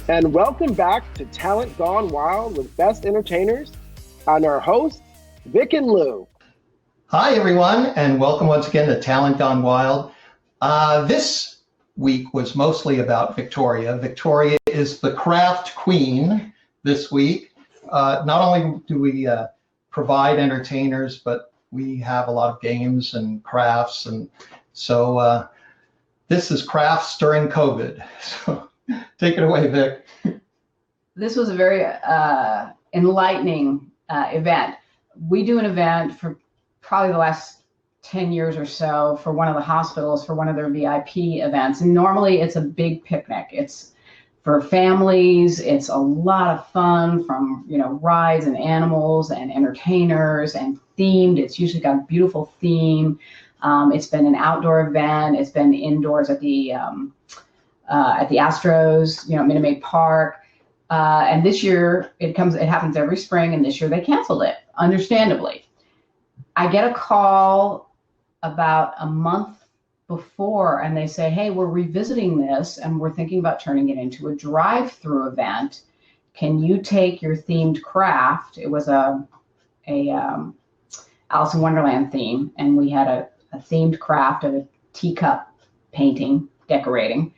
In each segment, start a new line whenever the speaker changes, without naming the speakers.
And welcome back to Talent Gone Wild with Best Entertainers and our hosts, Vic and Lou.
Hi, everyone, and welcome once again to Talent Gone Wild. This week was mostly about Victoria. Victoria is the craft queen this week. Not only do we provide entertainers, but we have a lot of games and crafts. And so this is crafts during COVID. So take it away, Vic.
This was a very enlightening event. We do an event for probably the last 10 years or so for one of the hospitals for one of their VIP events. And normally it's a big picnic. It's for families. It's a lot of fun, from, rides and animals and entertainers and themed. It's usually got a beautiful theme. It's been an outdoor event. It's been indoors at the Astros, Minute Maid Park. And this year it happens every spring, and this year they canceled it, understandably. I get a call about a month before, and they say, hey, we're revisiting this and we're thinking about turning it into a drive-through event. Can you take your themed craft? It was a Alice in Wonderland theme, and we had a themed craft of a teacup painting, decorating,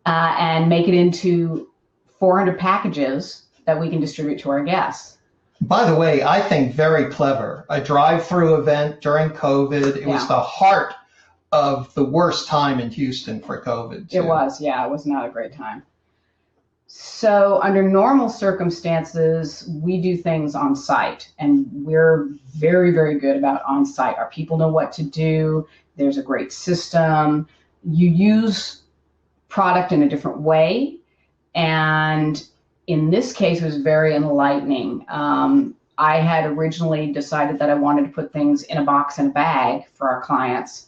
and make it into 400 packages that we can distribute to our guests.
By the way, I think very clever. A drive-through event during COVID. It was the heart of the worst time in Houston for COVID, too.
It was, yeah. It was not a great time. So under normal circumstances, we do things on site, and we're very, very good about on site. Our people know what to do. There's a great system. You use product in a different way. And in this case, it was very enlightening. I had originally decided that I wanted to put things in a box and a bag for our clients.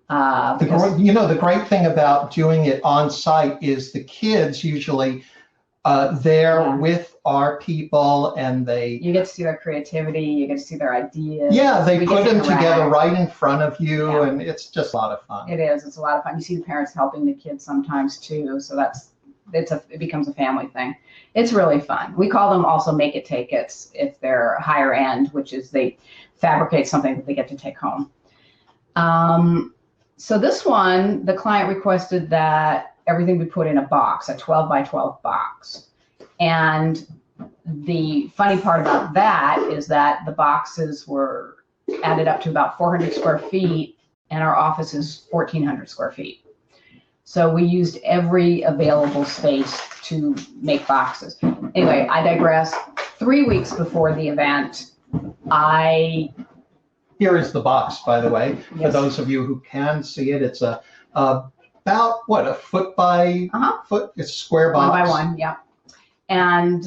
The great thing about doing it on site is the kids usually with our people, and you
get to see their creativity, you get to see their ideas.
Yeah, they put them together right in front of you, and it's just a lot of fun.
It is. It's a lot of fun. You see the parents helping the kids sometimes too, so it becomes a family thing. It's really fun. We call them also make it take it's if they're higher end, which is they fabricate something that they get to take home. So this one, the client requested that everything be put in a box, a 12 by 12 box. And the funny part about that is that the boxes were added up to about 400 square feet, and our office is 1,400 square feet. So we used every available space to make boxes. Anyway, I digress. 3 weeks before the event,
Here is the box, by the way,
yes.
For those of you who can see it. It's about a foot by foot. It's a square box.
1 by 1, yeah. And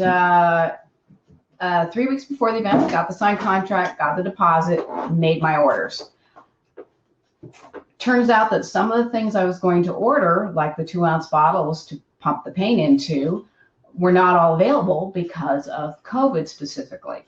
3 weeks before the event, got the signed contract, got the deposit, made my orders. Turns out that some of the things I was going to order, like the 2-ounce bottles to pump the paint into, were not all available because of COVID specifically.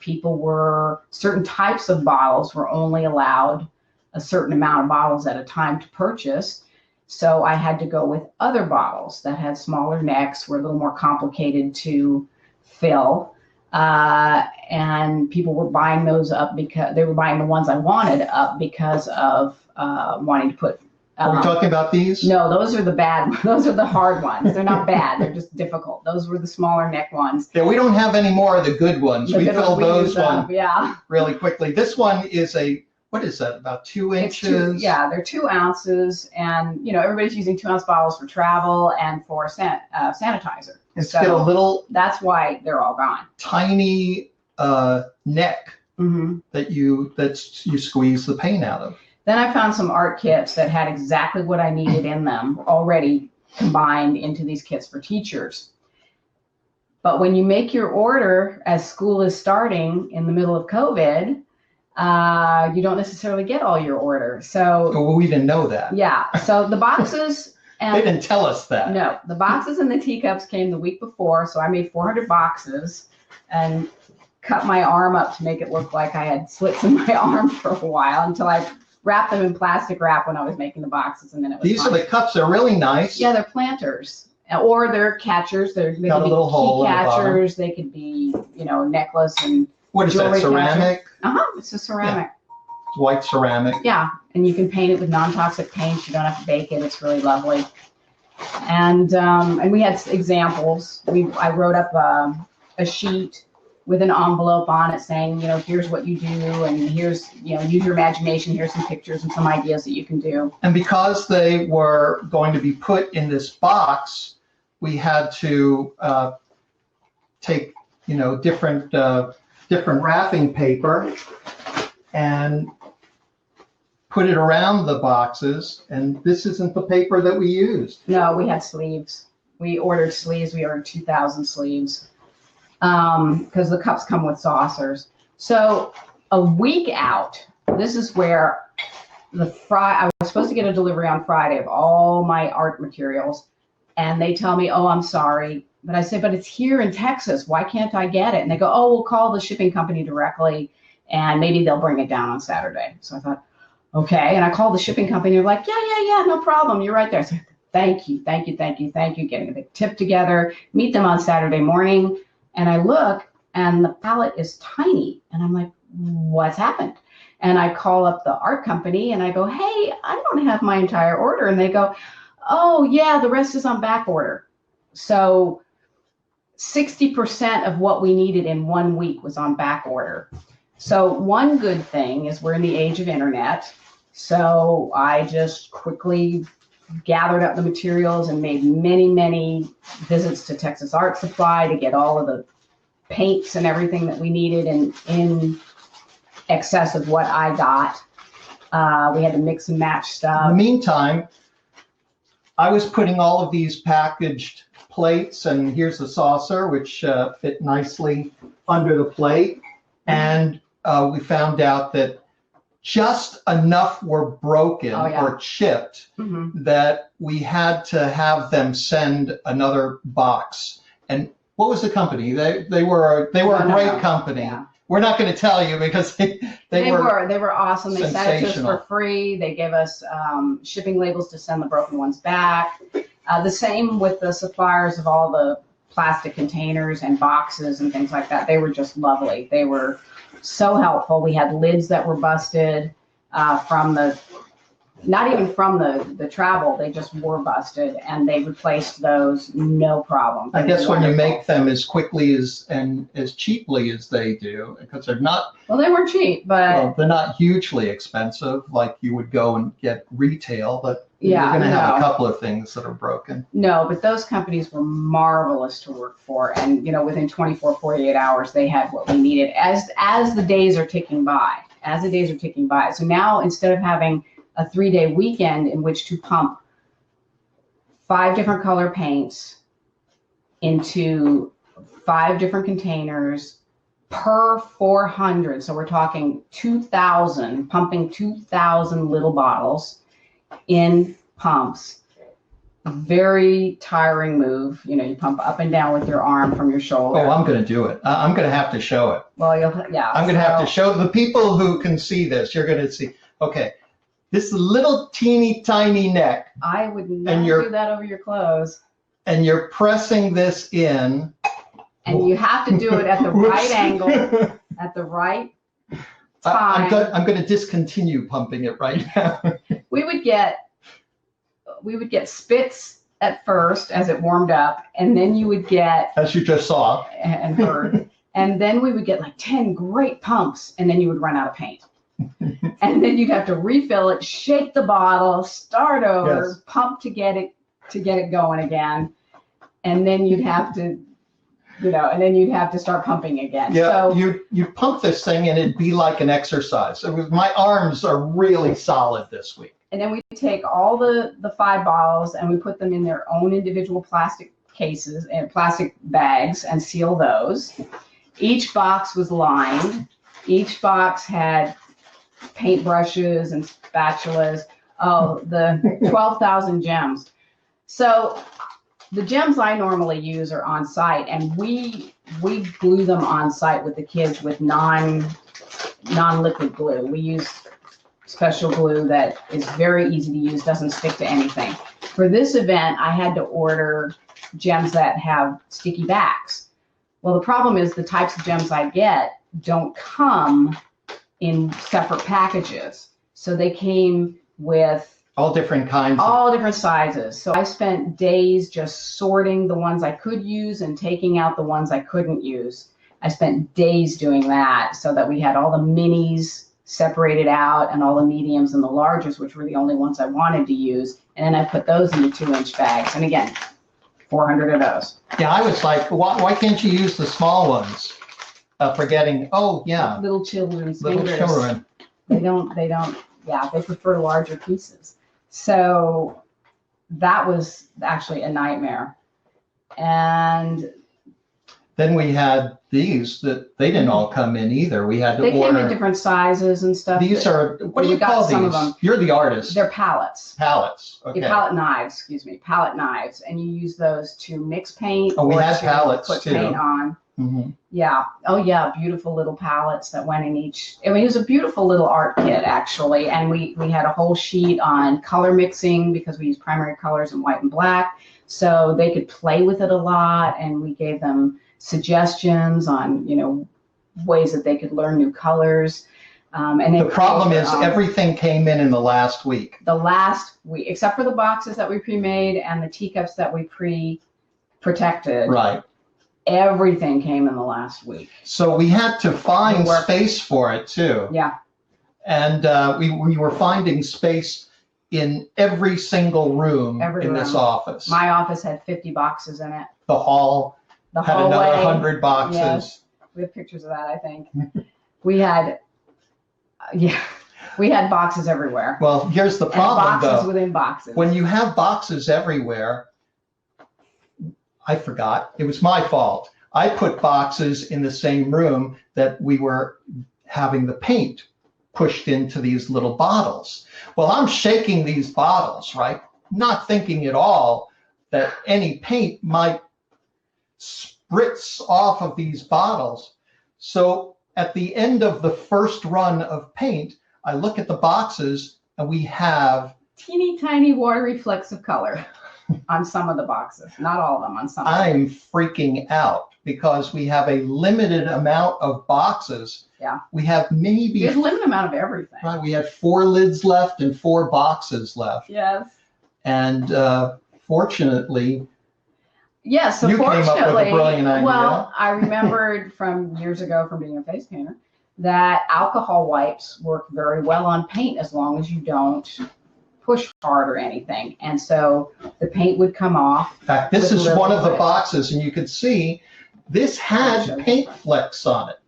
Certain types of bottles were only allowed a certain amount of bottles at a time to purchase. So I had to go with other bottles that had smaller necks, were a little more complicated to fill. And people were buying those up because they were buying the ones I wanted up because of wanting to put.
Are we talking about these?
No, those are the bad. Those are the hard ones. They're not bad. They're just difficult. Those were the smaller neck ones.
Yeah, we don't have any more of the good ones. We fill those ones really quickly. This one is what is that? About 2 inches?
They're 2 ounces, and everybody's using 2-ounce bottles for travel and for sanitizer.
It's got a little.
That's why they're all gone.
Tiny neck that you squeeze the paint out of.
Then I found some art kits that had exactly what I needed in them already combined into these kits for teachers. But when you make your order as school is starting in the middle of COVID, you don't necessarily get all your orders. So
we didn't know that.
Yeah. So the boxes and
they didn't tell us that.
No, the boxes and the teacups came the week before. So I made 400 boxes and cut my arm up to make it look like I had slits in my arm for a while until I wrapped them in plastic wrap when I was making the boxes, and then it was
These are the cups. They're really nice.
Yeah, they're planters. or they're catchers. They could be
Got a little hole
key
in the bottom.
catchers. They could be, necklace and
What is that,
jewelry
ceramic?
It's a ceramic.
White ceramic.
Yeah, and you can paint it with non-toxic paints. You don't have to bake it. It's really lovely. And we had examples. I wrote up a sheet with an envelope on it saying, here's what you do, and here's, use your imagination. Here's some pictures and some ideas that you can do.
And because they were going to be put in this box, we had to take, different wrapping paper and put it around the boxes. And this isn't the paper that we used.
No, we had sleeves. We ordered sleeves. We ordered 2,000 sleeves because the cups come with saucers. So a week out, this is where I was supposed to get a delivery on Friday of all my art materials. And they tell me, oh, I'm sorry. But I say, but it's here in Texas. Why can't I get it? And they go, oh, we'll call the shipping company directly and maybe they'll bring it down on Saturday. So I thought, okay. And I called the shipping company. They're like, yeah, no problem. You're right there. I said, thank you. Getting a big tip together, meet them on Saturday morning. And I look and the pallet is tiny. And I'm like, what's happened? And I call up the art company and I go, hey, I don't have my entire order. And they go, oh yeah, the rest is on back order. So 60% of what we needed in 1 week was on back order. So one good thing is we're in the age of internet. So I just quickly gathered up the materials and made many visits to Texas Art Supply to get all of the paints and everything that we needed in excess of what I got. We had to mix and match stuff.
In the meantime, I was putting all of these packaged plates, and here's the saucer, which fit nicely under the plate. And we found out that just enough were broken or chipped that we had to have them send another box. And what was the company? They were a great company. Yeah. We're not going to tell you because they were awesome.
They sent it to us for free. They gave us shipping labels to send the broken ones back. The same with the suppliers of all the plastic containers and boxes and things like that. They were just lovely. They were so helpful. We had lids that were busted from not even from the travel, they just were busted, and they replaced those no problem.
I guess when you make them as quickly and as cheaply as they do, because they're not.
Well, they weren't cheap, but
they're not hugely expensive like you would go and get retail, but you're going to have a couple of things that are broken.
No, but those companies were marvelous to work for, and within 24, 48 hours, they had what we needed as the days are ticking by. So now, instead of having a 3-day weekend in which to pump 5 different color paints into 5 different containers per 400. So we're talking 2,000, pumping 2,000 little bottles in pumps. A very tiring move. You pump up and down with your arm from your shoulder.
Oh, I'm going to do it. I'm going to have to show it.
Well,
I'm going to have to show the people who can see this. You're going to see. Okay. This little teeny tiny neck.
I would not do that over your clothes.
And you're pressing this in.
And you have to do it at the right angle, at the right time.
I'm going to discontinue pumping it right now.
We would get spits at first as it warmed up, and then you would get,
as you just saw
and heard, and then we would get like 10 great pumps, and then you would run out of paint. And then you'd have to refill it, shake the bottle, start over, pump to get it going again, and then you'd have to, start pumping again.
Yeah, so you pump this thing and it'd be like an exercise. My arms are really solid this week.
And then we take all the 5 bottles and we put them in their own individual plastic cases and plastic bags and seal those. Each box was lined. Each box had paintbrushes and spatulas. Oh, the 12,000 gems. So the gems I normally use are on site, and we glue them on site with the kids with non-liquid glue. We use special glue that is very easy to use, doesn't stick to anything. For this event, I had to order gems that have sticky backs. Well, the problem is the types of gems I get don't come in separate packages. So they came with
all different kinds.
All different sizes. So I spent days just sorting the ones I could use and taking out the ones I couldn't use. I spent days doing that so that we had all the minis separated out and all the mediums and the larges, which were the only ones I wanted to use. And then I put those in the 2-inch bags. And again, 400 of those.
Yeah, I was like, why can't you use the small ones? Forgetting, oh yeah.
Little children's
Little
fingers.
children.
They don't, yeah, they prefer larger pieces. So that was actually a nightmare. And
then we had these that they didn't all come in either. We had to order.
They came in different sizes and stuff.
These are, what do you call these?
Some of them.
You're the artist.
They're pallets.
Pallets. Okay.
Palette knives, excuse me. Palette knives. And you use those to mix paint.
Oh, we
or
had
to
palettes
put
too.
Paint on.
Mm-hmm.
Yeah. Oh, yeah. Beautiful little palettes that went in each. I mean, it was a beautiful little art kit, actually. And we had a whole sheet on color mixing because we use primary colors in white and black. So they could play with it a lot. And we gave them suggestions on, ways that they could learn new colors. And
the problem is everything came in the last week.
The last week, except for the boxes that we pre-made and the teacups that we pre-protected.
Right.
Everything came in the last week.
So we had to find space for it too.
Yeah.
And we were finding space in every single room in this office.
My office had 50 boxes in it.
The hall had another 100 boxes.
Yes. We have pictures of that, I think. We had boxes everywhere.
Well, here's the problem,
and boxes
though.
Within boxes.
When you have boxes everywhere, I forgot. It was my fault. I put boxes in the same room that we were having the paint pushed into these little bottles. Well, I'm shaking these bottles, right? Not thinking at all that any paint might spritz off of these bottles. So at the end of the first run of paint, I look at the boxes and we have
teeny tiny watery flecks of color on some of the boxes. Not all of them, on some.
I'm freaking out because we have a limited amount of boxes.
Yeah.
We have maybe
there's a limited amount of everything.
Right. We had 4 lids left and 4 boxes left.
Yes.
And fortunately,
yes, so
you
fortunately,
came up with a brilliant idea.
Well, I remembered from years ago from being a face painter that alcohol wipes work very well on paint as long as you don't push hard or anything. And so the paint would come off.
In fact, this is one of the boxes, and you can see this had paint flecks on it.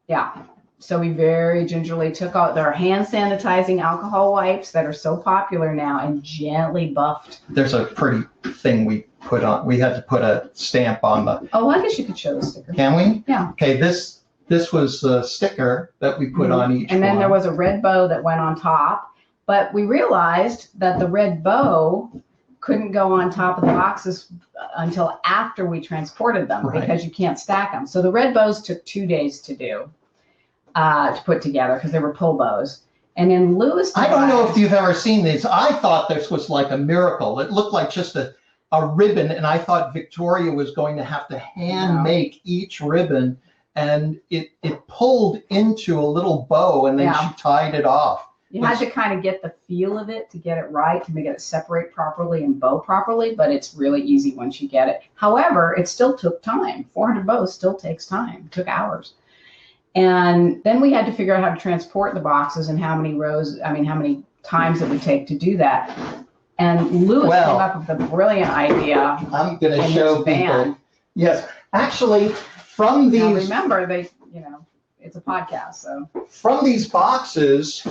Yeah. So we very gingerly took out their hand sanitizing alcohol wipes that are so popular now and gently buffed.
There's a pretty thing we put on. We had to put a stamp on the.
Oh, I guess you could show the sticker.
Can we?
Yeah.
Okay, this was the sticker that we put on each
And then
one.
there was a red bow that went on top. But we realized that the red bow couldn't go on top of the boxes until after we transported them,
right,
because you can't stack them. So the red bows took 2 days to do, to put together, because they were pull bows. And then Lewis
I don't know if you've ever seen these. I thought this was like a miracle. It looked like just a ribbon, and I thought Victoria was going to have to hand make each ribbon, and it pulled into a little bow, and then she tied it off.
You had to kind of get the feel of it to get it right, to make it separate properly and bow properly, but it's really easy once you get it. However, it still took time. 400 bows still takes time. It took hours. And then we had to figure out how to transport the boxes and how many times it would take to do that. And Lewis came up with a brilliant idea.
I'm going to show people. Yes, actually, from these.
Now remember, it's a podcast, so.
From these boxes,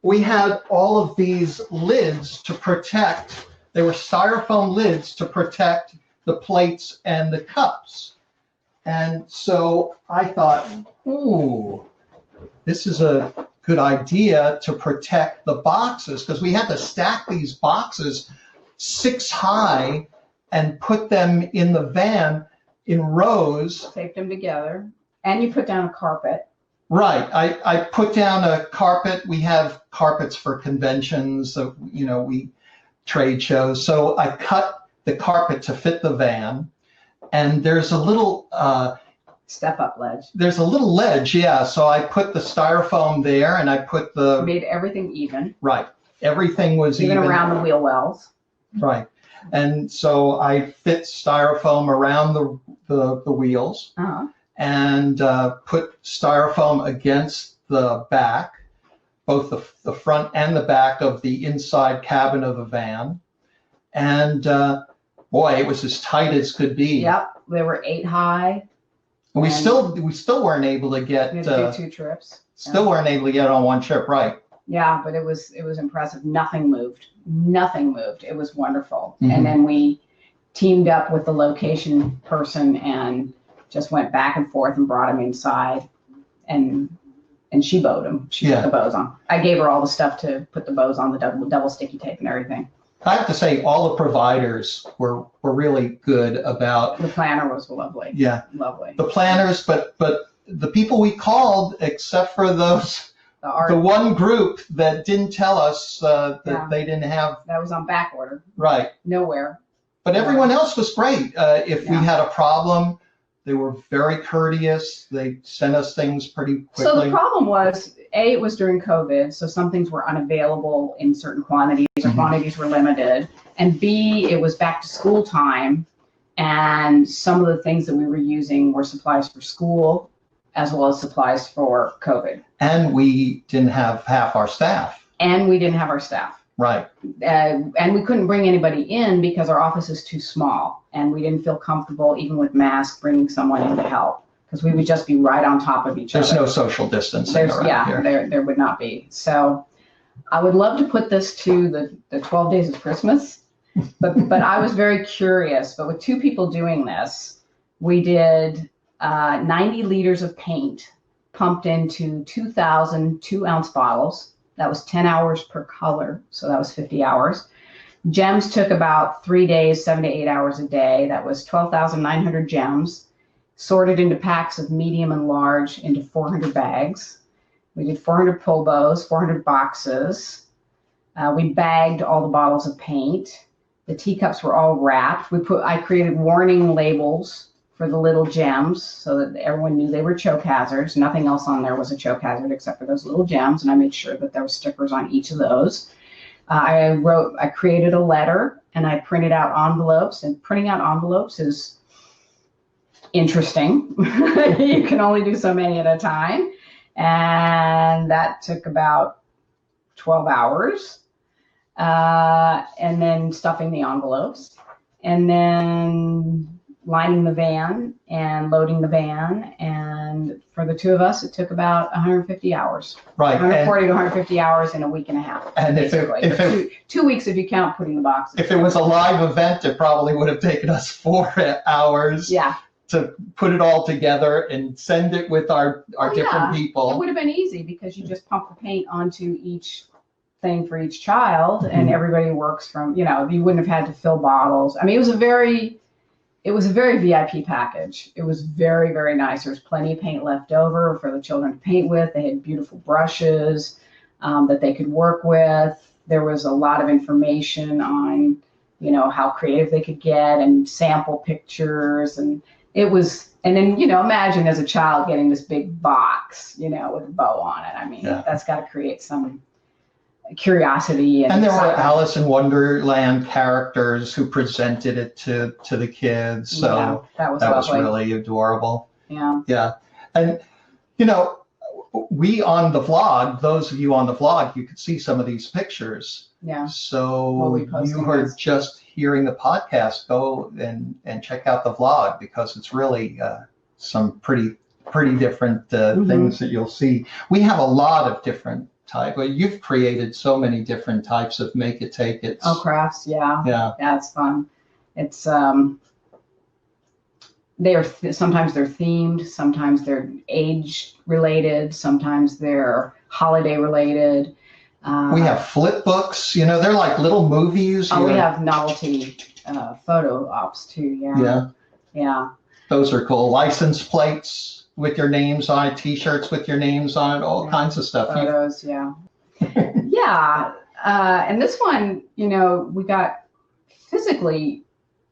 we had all of these lids to protect. They were styrofoam lids to protect the plates and the cups. And so I thought, ooh, this is a good idea to protect the boxes, because we had to stack these boxes 6 high and put them in the van in rows.
Taped them together. And you put down a carpet.
Right. I put down a carpet. We have carpets for conventions, we trade shows. So I cut the carpet to fit the van. And there's a little
step up ledge.
There's a little ledge, yeah. So I put the styrofoam there, and I put
Made everything even.
Right. Everything was
even around the wheel wells.
Right. And so I fit styrofoam around the wheels, and put styrofoam against the back, both the front and the back of the inside cabin of the van. And boy, it was as tight as could be.
Yep, they were 8 high.
And we still weren't able to get.
We had to do 2 trips.
Still weren't able to get on one trip, right?
Yeah, but it was impressive. Nothing moved. It was wonderful. And then we teamed up with the location person and just went back and forth and brought him inside, and she bowed him. She put the bows on. I gave her all the stuff to put the bows on, the double sticky tape and everything.
I have to say, all the providers were really good about.
The planner was lovely.
Yeah,
lovely.
The planners, but the people we called, except for those. The one group that didn't tell us that they didn't have.
That was on back order.
Right.
Nowhere.
But everyone else was great. If we had a problem, they were very courteous. They sent us things pretty quickly.
So the problem was, A, it was during COVID, so some things were unavailable in certain quantities, or quantities were limited. And B, it was back to school time, and some of the things that we were using were supplies for school, as well as supplies for COVID.
And we didn't have half our staff.
Right. And we couldn't bring anybody in because our office is too small. And we didn't feel comfortable, even with masks, bringing someone in to help, because we would just be right on top of each other.
There's no social distancing around here.
There would not be. So I would love to put this to the 12 days of Christmas, but I was very curious. But with 2 people doing this, we did 90 liters of paint pumped into 2,000 2-ounce bottles. That was 10 hours per color, so that was 50 hours. Gems took about 3 days, 7 to 8 hours a day. That was 12,900 gems, sorted into packs of medium and large into 400 bags. We did 400 pull bows, 400 boxes. We bagged all the bottles of paint. The teacups were all wrapped. I created warning labels for the little gems so that everyone knew they were choke hazards. Nothing else on there was a choke hazard except for those little gems, and I made sure that there were stickers on each of those. I created a letter, and I printed out envelopes, and printing out envelopes is interesting. You can only do so many at a time, and that took about 12 hours. And then stuffing the envelopes, and then lining the van and loading the van. And for the 2 of us, it took about 150 hours.
Right.
140 to 150 hours in a week and a half.
And if
2 weeks if you count putting the boxes.
If it was a live event, it probably would have taken us 4 hours.
Yeah.
To put it all together and send it with our different people.
It would have been easy because you just pump the paint onto each thing for each child, and everybody works from, you wouldn't have had to fill bottles. I mean, it was a very VIP package. It was very, very nice. There was plenty of paint left over for the children to paint with. They had beautiful brushes that they could work with. There was a lot of information on, how creative they could get, and sample pictures. And it was, and then, imagine as a child getting this big box, with a bow on it. I mean, that's got to create some curiosity.
And there were Alice in Wonderland characters who presented it to the kids. So that was really adorable.
Yeah.
Yeah. And, we on the vlog, those of you on the vlog, you could see some of these pictures.
Yeah.
So you were just hearing the podcast, go and check out the vlog, because it's really some pretty different things that you'll see. We have a lot of different type. Well, you've created so many different types of make it take it.
Oh, crafts, yeah. It's fun. It's sometimes they're themed, sometimes they're age related, sometimes they're holiday related.
We have flip books. They're like little movies.
We have novelty photo ops too. Yeah.
Those are cool. License plates with your names on it, T-shirts with your names on it, all kinds of stuff.
Photos, yeah. And this one, we got physically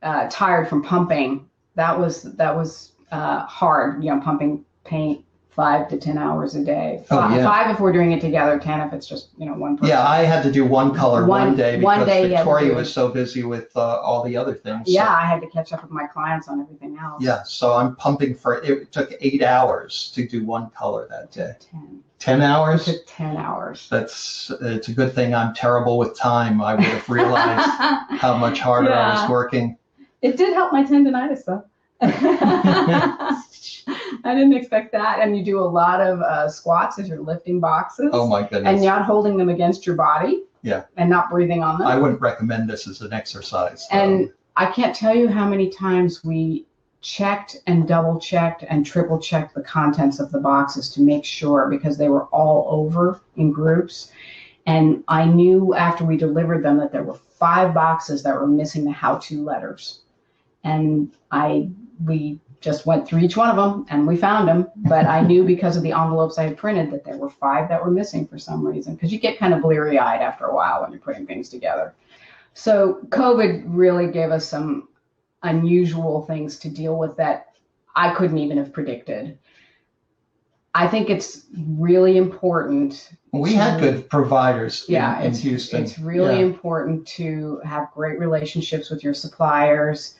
tired from pumping. That was hard, pumping paint 5 to 10 hours a day. Five if we're doing it together, 10 if it's just, one person.
Yeah, I had to do one color one day because Victoria
was
was so busy with all the other things.
Yeah,
so.
I had to catch up with my clients on everything else.
Yeah, so I'm pumping it took 8 hours to do one color that day.
10.
10 hours?
It took 10 hours.
It's a good thing I'm terrible with time. I would have realized how much harder I was working.
It did help my tendonitis though. I didn't expect that. And you do a lot of squats as you're lifting boxes.
Oh my goodness.
And not holding them against your body.
Yeah.
And not breathing on them.
I wouldn't recommend this as an exercise.
And I can't tell you how many times we checked and double checked and triple checked the contents of the boxes to make sure, because they were all over in groups. And I knew after we delivered them that there were 5 boxes that were missing the how-to letters. And we just went through each one of them and we found them. But I knew because of the envelopes I had printed that there were 5 that were missing for some reason, because you get kind of bleary-eyed after a while when you're putting things together. So COVID really gave us some unusual things to deal with that I couldn't even have predicted. I think it's really important.
We had good providers in Houston.
It's really important to have great relationships with your suppliers,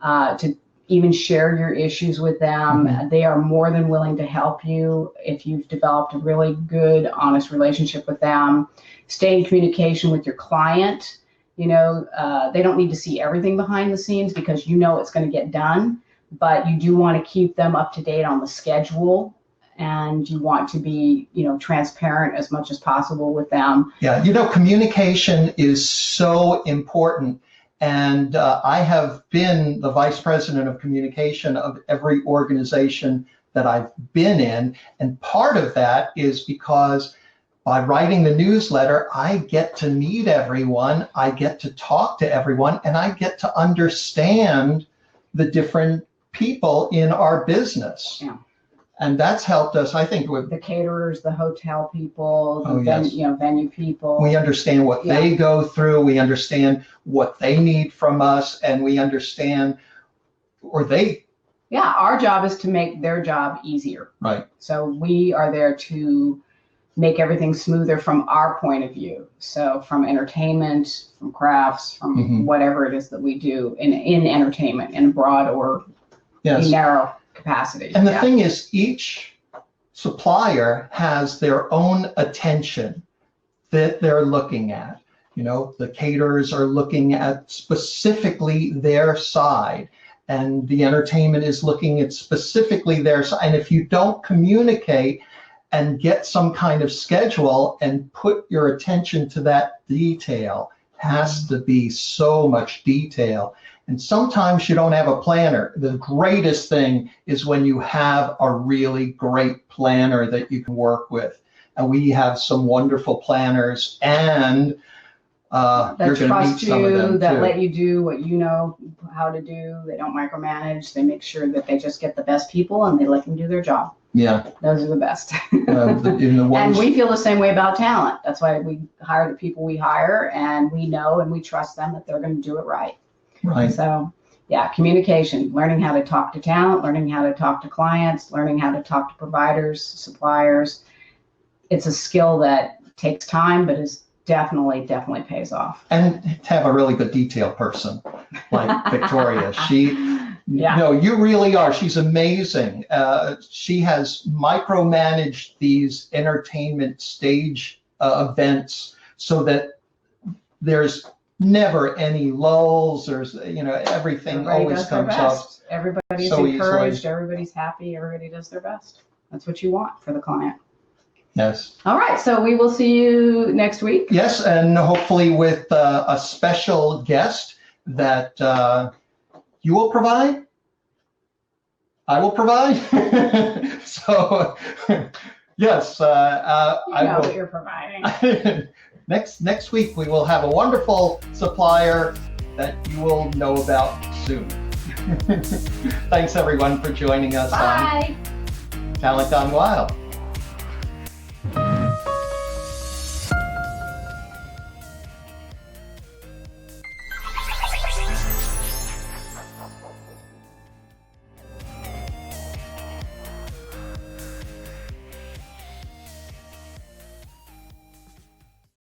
to even share your issues with them. Mm-hmm. They are more than willing to help you if you've developed a really good, honest relationship with them. Stay in communication with your client. They don't need to see everything behind the scenes because it's going to get done, but you do want to keep them up to date on the schedule, and you want to be, transparent as much as possible with them.
Yeah, communication is so important. And I have been the vice president of communication of every organization that I've been in. And part of that is because by writing the newsletter, I get to meet everyone, I get to talk to everyone, and I get to understand the different people in our business.
Yeah.
And that's helped us, I think, with
the caterers, the hotel people, venue people.
We understand what they go through. We understand what they need from us, and we understand,
our job is to make their job easier.
Right.
So we are there to make everything smoother from our point of view. So from entertainment, from crafts, from whatever it is that we do in entertainment, in broad or narrow capacity.
And the thing is, each supplier has their own attention that they're looking at. The caterers are looking at specifically their side, and the entertainment is looking at specifically their side. And if you don't communicate and get some kind of schedule and put your attention to that detail, has to be so much detail. And sometimes you don't have a planner. The greatest thing is when you have a really great planner that you can work with. And we have some wonderful planners, and
that
you're going to meet some of them
that
too.
Let you do what you know how to do. They don't micromanage. They make sure that they just get the best people and they let them do their job.
Yeah.
Those are the best.
And
we feel the same way about talent. That's why we hire the people we hire, and we know and we trust them that they're going to do it right.
Right.
So, communication, learning how to talk to talent, learning how to talk to clients, learning how to talk to providers, suppliers. It's a skill that takes time, but is definitely pays off.
And to have a really good detail person like Victoria. You really are. She's amazing. She has micromanaged these entertainment stage events so that there's never any lulls. There's, everything
Everybody
always
does their
comes
best.
up.
Everybody's
so
encouraged.
easily.
Everybody's happy. Everybody does their best. That's what you want for the client.
Yes.
All right. So we will see you next week.
Yes, and hopefully with a special guest that you will provide. I will provide. So, yes, I will.
What you're providing.
Next week we will have a wonderful supplier that you will know about soon. Thanks everyone for joining us
Bye.
on Talent Gone Wild.